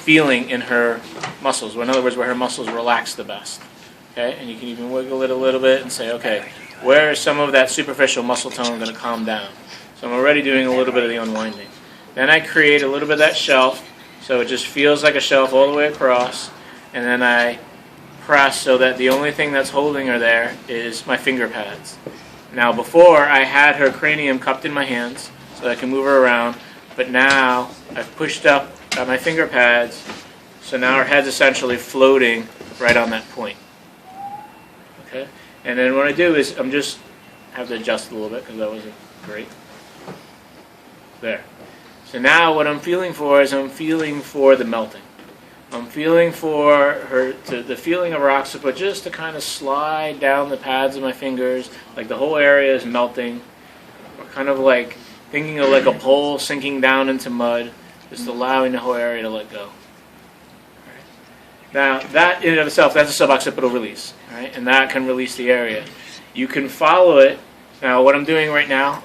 feeling in her muscles. In other words, where her muscles relax the best. Okay, and you can even wiggle it a little bit and say, okay, where is some of that superficial muscle tone going to calm down? So I'm already doing a little bit of the unwinding. Then I create a little bit of that shelf, so it just feels like a shelf all the way across, and then I press so that the only thing that's holding her there is my finger pads. Now before, I had her cranium cupped in my hands so I can move her around, but now I've pushed up my finger pads, so now her head's essentially floating right on that point. Okay, and then what I do is I'm just have to adjust a little bit because that wasn't great. There. So now what I'm feeling for is I'm feeling for the melting. I'm feeling for her, the feeling of her occiput just to kind of slide down the pads of my fingers, like the whole area is melting, or kind of like thinking of like a pole sinking down into mud, just allowing the whole area to let go. Now, that in and of itself, that's a suboccipital release, right? And that can release the area. You can follow it. Now, what I'm doing right now,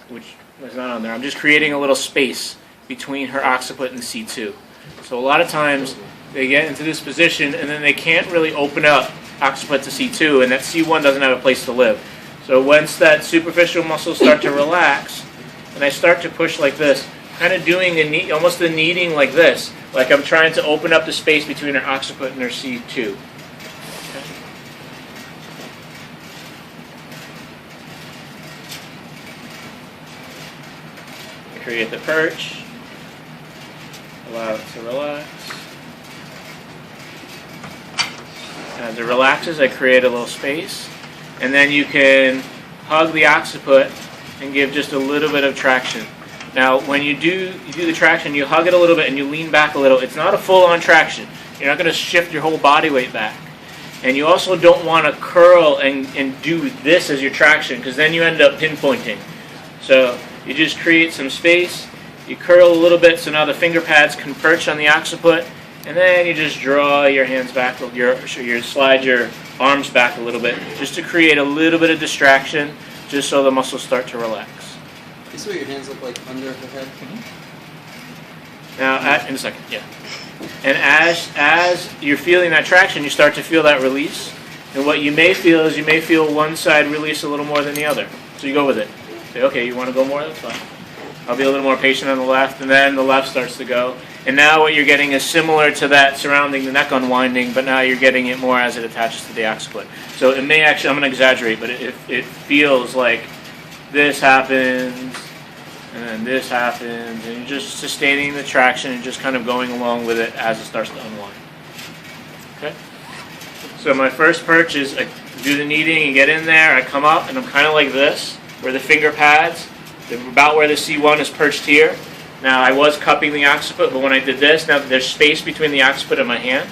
which is not on there, I'm just creating a little space between her occiput and C2. So a lot of times, they get into this position, and then they can't really open up occiput to C2, and that C1 doesn't have a place to live. So once that superficial muscles start to relax, and I start to push like this, kind of doing almost a kneading like this, like I'm trying to open up the space between her occiput and her C2. Okay. Create the perch. Allow it to relax. As it relaxes, I create a little space. And then you can hug the occiput and give just a little bit of traction. Now, when you do the traction, you hug it a little bit and you lean back a little. It's not a full-on traction. You're not going to shift your whole body weight back. And you also don't want to curl and do this as your traction, because then you end up pinpointing. So you just create some space. You curl a little bit so now the finger pads can perch on the occiput. And then you just draw your hands back, you slide your arms back a little bit, just to create a little bit of distraction, just so the muscles start to relax. This is what your hands look like under her head? Mm-hmm. Now, in a second, yeah. And as you're feeling that traction, you start to feel that release. And what you may feel is you may feel one side release a little more than the other. So you go with it. Say, okay, you want to go more? That's fine. I'll be a little more patient on the left, and then the left starts to go. And now what you're getting is similar to that surrounding the neck unwinding, but now you're getting it more as it attaches to the occiput. So it may actually, I'm going to exaggerate, but it feels like this happens, and then this happens, and you're just sustaining the traction and just kind of going along with it as it starts to unwind. Okay? So my first perch is I do the kneading and get in there, I come up, and I'm kind of like this, where the finger pads, about where the C1 is perched here. Now I was cupping the occiput, but when I did this, now there's space between the occiput and my hand.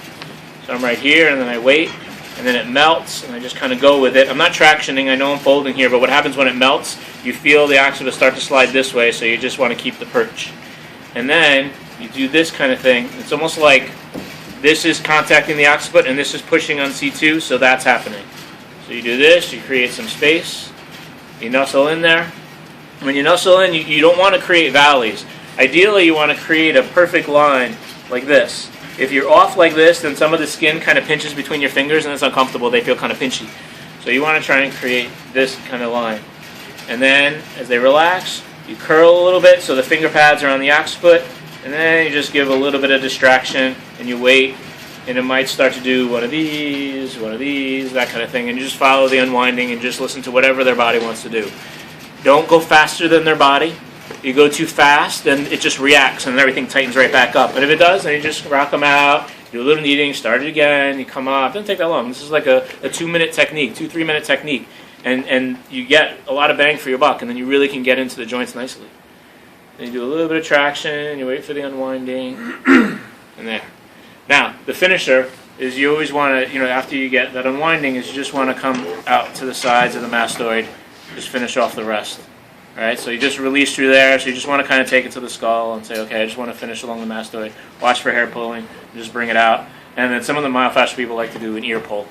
So I'm right here, and then I wait, and then it melts, and I just kind of go with it. I'm not tractioning, I know I'm folding here, but what happens when it melts, you feel the occiput start to slide this way, so you just want to keep the perch. And then you do this kind of thing. It's almost like this is contacting the occiput, and this is pushing on C2, so that's happening. So you do this, you create some space, you nuzzle in there. When you nuzzle in, you don't want to create valleys. Ideally, you want to create a perfect line like this. If you're off like this, then some of the skin kind of pinches between your fingers and it's uncomfortable. They feel kind of pinchy. So you want to try and create this kind of line. And then, as they relax, you curl a little bit so the finger pads are on the occiput. And then you just give a little bit of distraction and you wait. And it might start to do one of these, that kind of thing. And you just follow the unwinding and just listen to whatever their body wants to do. Don't go faster than their body. You go too fast, then it just reacts and everything tightens right back up. And if it does, then you just rock them out, do a little kneading, start it again, you come up. It doesn't take that long. This is like a 2-minute technique, 2-3-minute technique. And you get a lot of bang for your buck, and then you really can get into the joints nicely. Then you do a little bit of traction, you wait for the unwinding, and there. Now, the finisher is you always want to, after you get that unwinding, is you just want to come out to the sides of the mastoid, just finish off the rest. All right, so you just release through there, so you just want to kind of take it to the skull and say, okay, I just want to finish along the mastoid. Watch for hair pulling, and just bring it out. And then some of the myofascial people like to do an ear pull.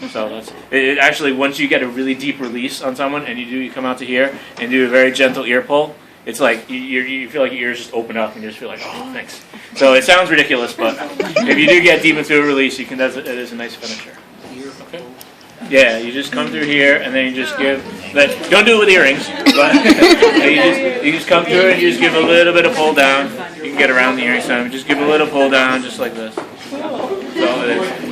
So that's it. Actually, once you get a really deep release on someone, and you come out to here and do a very gentle ear pull, it's like you feel like your ears just open up and you just feel like, oh, thanks. So it sounds ridiculous, but if you do get deep into a release, you can. It is a nice finisher. Okay. Yeah, you just come through here and then you just give. But don't do it with earrings. But you just come through and you just give a little bit of pull down. You can get around the earring sound. Just give a little pull down, just like this. So it is.